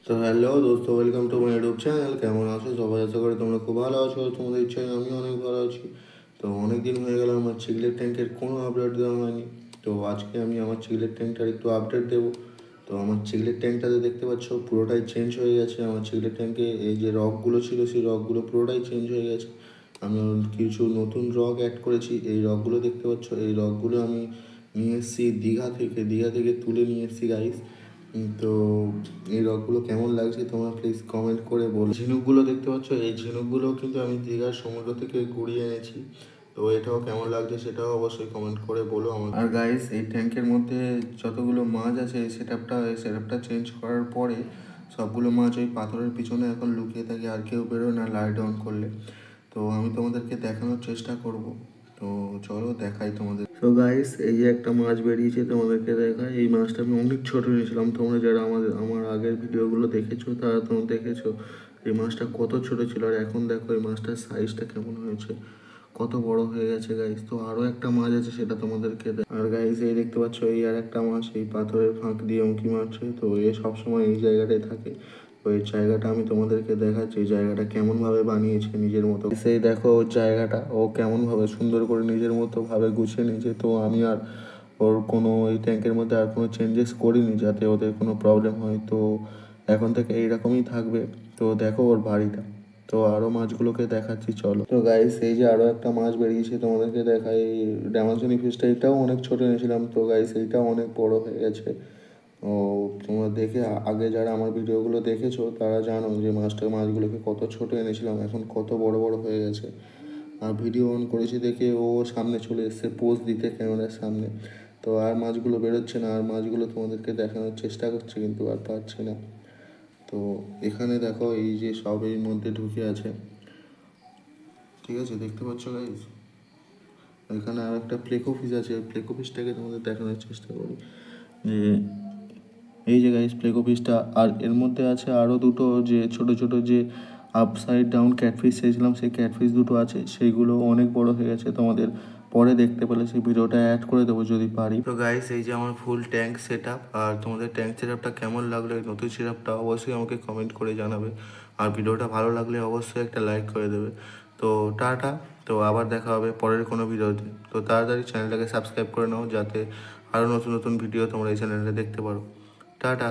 তো হ্যালো দোস্ত, welcome to my YouTube channel. কেমন আছো সবাই? আশা করি তোমরা খুব ভালো আছো। তোমাদের ইচ্ছায় আমি অনেক ভালো আছি। তো অনেক দিন হয়ে গেল আমার চিকলেট ট্যাঙ্কের কোনো আপডেট দেওয়া হয়নি। তো আজকে আমি আমার চিকলেট ট্যাঙ্কটার একটু আপডেট দেবো। তো আমার চিকলেট ট্যাঙ্কটাতে দেখতে পাচ্ছ পুরোটাই চেঞ্জ হয়ে গেছে। আমার চিকলেট ট্যাঙ্কে এই যে রকগুলো ছিল সেই রকগুলো পুরোটাই চেঞ্জ হয়ে গেছে। আমি কিছু নতুন রক অ্যাড করেছি। এই রকগুলো দেখতে পাচ্ছ, এই রকগুলো আমি নিয়ে এসেছি দীঘা থেকে তুলে নিয়ে এসেছি গাইস। তো এই রকগুলো কেমন লাগছে তোমরা প্লিজ কমেন্ট করে বলো। ঝিনুকগুলো দেখতে পাচ্ছ, এই ঝিনুকগুলো কিন্তু আমি দীঘার সমুদ্র থেকে কুড়িয়ে এনেছি। তো এটাও কেমন লাগছে সেটাও অবশ্যই কমেন্ট করে বলো আমার। আর গাইস, এই ট্যাঙ্কের মধ্যে যতগুলো মাছ আছে এই সেটআপটা চেঞ্জ করার পরে সবগুলো মাছ ওই পাথরের পিছনে এখন লুকিয়ে থাকে, আর কেউ বেরোয় না লাইট অন করলে। তো আমি তোমাদেরকে দেখানোর চেষ্টা করব। তো চলো দেখাই তোমাদের। তো গাইস, এই যে একটা মাছ বেরিয়েছে তোমাদেরকে দেখাই। এই মাছটা আমি অনেক ছোট নিয়েছিলাম। তোমরা যারা আমার আগের ভিডিওগুলো দেখেছো তারা তোমরা দেখেছো এই মাছটা কত ছোট ছিল, আর এখন দেখো এই মাছটার সাইজটা কেমন হয়েছে, কত বড় হয়ে গেছে গাইস। তো আরও একটা মাছ আছে সেটা তোমাদেরকে আর গাইস, এই দেখতে পাচ্ছ এই আর একটা মাছ এই পাথরের ফাঁক দিয়ে উঁকি মারছে। তো এ সবসময় এই জায়গাটায় থাকে। তো এই জায়গাটা আমি তোমাদেরকে দেখাচ্ছি, এই জায়গাটা কেমনভাবে বানিয়েছে নিজের মতো। সেই দেখো ওর জায়গাটা ও কেমনভাবে সুন্দর করে নিজের মতো ভাবে গুছিয়ে নিয়েছে। তো আমি আর ওর কোনো এই ট্যাঙ্কের মধ্যে আর কোনো চেঞ্জেস করিনি যাতে ওদের কোনো প্রবলেম হয়। তো এখন থেকে এইরকমই থাকবে। তো দেখো ওর বাড়িটা। তো আরও মাছগুলোকে দেখাচ্ছি চলো। তো গাইস, এই যে আরও একটা মাছ বেরিয়েছে তোমাদেরকে দেখাই। ড্যামাসনি ফিশটা, এটাও অনেক ছোট এনেছিলাম। তো গাইস, এইটাও অনেক বড় হয়ে গেছে। ও তোমরা দেখে আগে যারা আমার ভিডিওগুলো দেখেছো তারা জানো যে মাছগুলোকে কত ছোট এনেছিলাম, এখন কত বড় বড় হয়ে গেছে। আর ভিডিও অন করেছি দেখে ও সামনে চলে এসছে পোজ দিতে ক্যামেরার সামনে। তো আর মাছগুলো বেরোচ্ছে না, আর মাছগুলো তোমাদেরকে দেখানোর চেষ্টা করছে কিন্তু আর পারছি না। তো এখানে দেখো এই যে সব এর মধ্যে ঢুকে আছে, ঠিক আছে দেখতে পাচ্ছ গাইজ। এখানে আর একটা প্লেকো ফিশ আছে, প্লেকো ফিশটাকে তোমাদের দেখানোর চেষ্টা করি যে এই যে গাইস প্লেকো ফিশটা। আর এর মধ্যে আছে আরও দুটো যে ছোট ছোট যে আপসাইড ডাউন ক্যাটফিশ চেয়েছিলাম, সেই ক্যাটফিশ দুটো আছে, সেইগুলো অনেক বড় হয়ে গেছে। তোমাদের পরে দেখতে পেলে সেই ভিডিওটা অ্যাড করে দেবো যদি পারি। তো গাইস, এই যে আমার ফুল ট্যাঙ্ক সেট আপ। আর তোমাদের ট্যাঙ্ক সেট আপটা কেমন লাগলো, এই নতুন সেট আপটা অবশ্যই আমাকে কমেন্ট করে জানাবে। আর ভিডিওটা ভালো লাগলে অবশ্যই একটা লাইক করে দেবে। তো টাটা। তো আবার দেখা হবে পরের কোনো ভিডিওতে। তো তাড়াতাড়ি চ্যানেলটাকে সাবস্ক্রাইব করে নাও যাতে আরও নতুন নতুন ভিডিও তোমরা এই চ্যানেলে দেখতে পারো। টাটা।